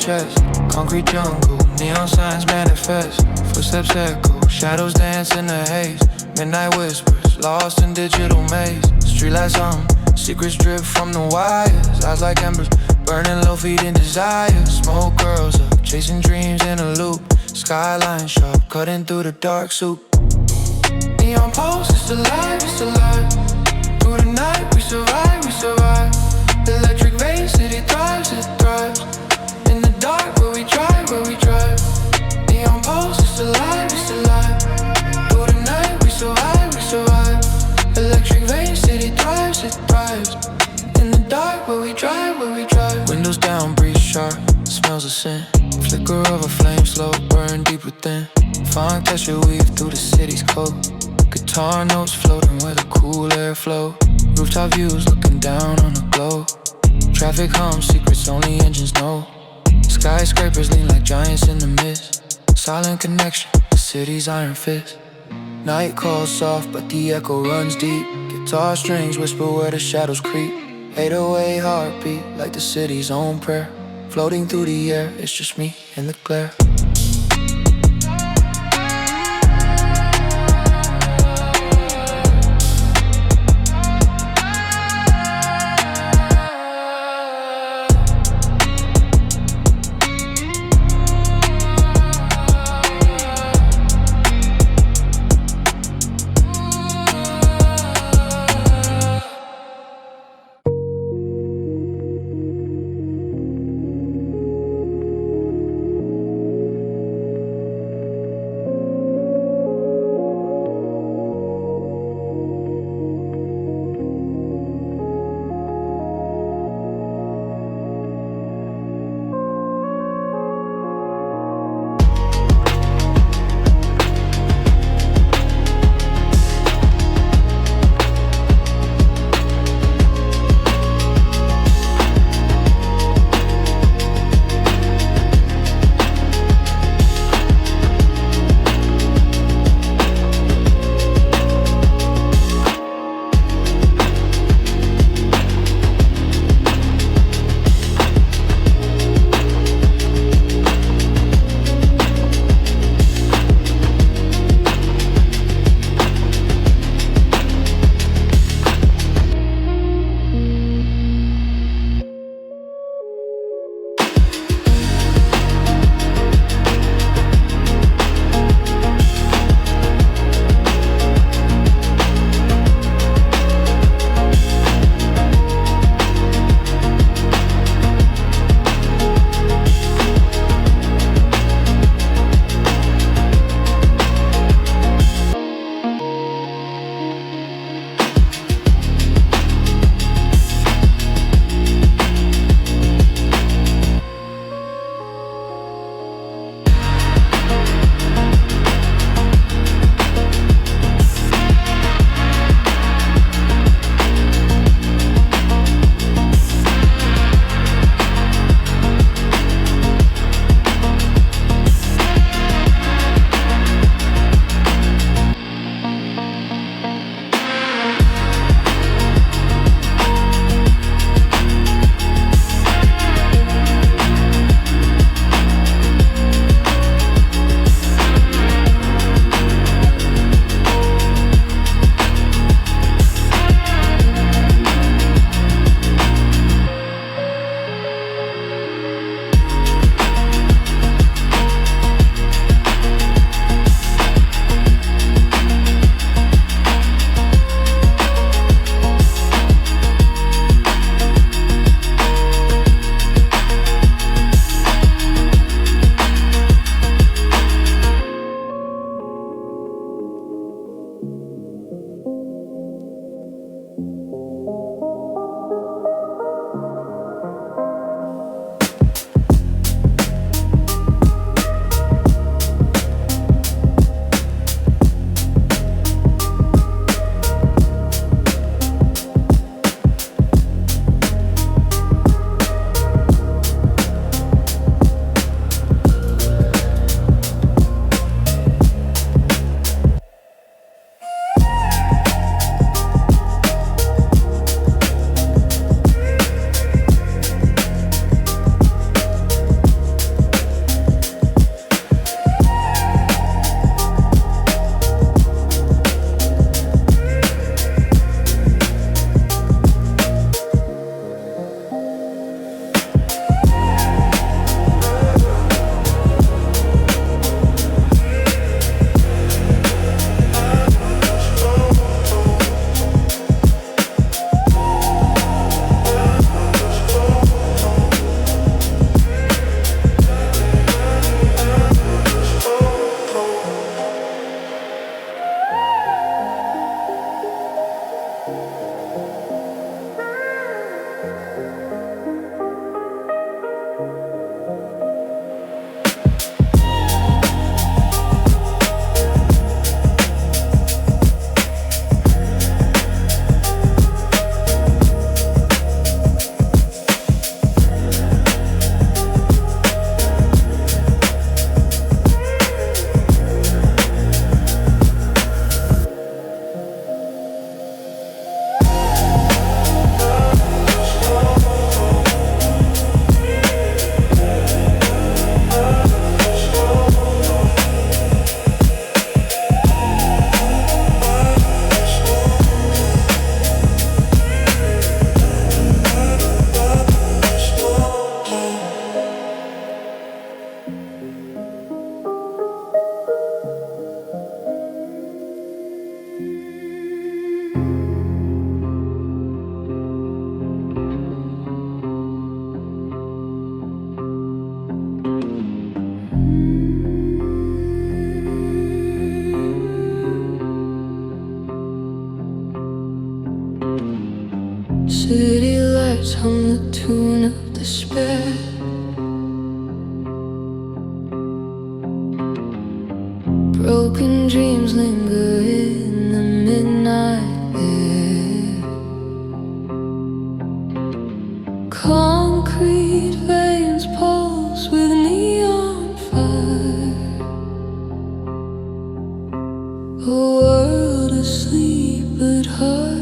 chest. Concrete jungle, neon signs manifest. Footsteps echo, shadows dance in the haze. Midnight whispers, lost in digital maze. Streetlights hum, secrets drip from the wires. Eyes like embers, burning low, feeding desire. Smoke curls up, chasing dreams in a loop. Skyline sharp, cutting through the dark soup. Neon pulse, it's alive, it's alive. Through the night, we survive, we survive. Electric vein, city thrives, it thrives. In the dark, where we drive, where we drive. Neon pulse, it's alive, it's alive. Through the night, we survive, we survive. Electric vein, city thrives, it thrives. In the dark, where we drive, where we drive. Windows down, breeze sharp, smells of sin. Flicker of a flame, slow burn deep within. Funk texture weave through the city's code. Guitar notes floating where the cool air flow. Rooftop views looking down on the globe. Traffic hums, secrets only engines know. Skyscrapers lean like giants in the mist. Silent connection, the city's iron fist. Night calls soft, but the echo runs deep. Guitar strings whisper where the shadows creep. 808 heartbeat, like the city's own prayer. Floating through the air, it's just me and the glare. words hum the tune of despair. Broken dreams linger in the midnight air. Concrete veins pulse with neon fire. A world asleep but hard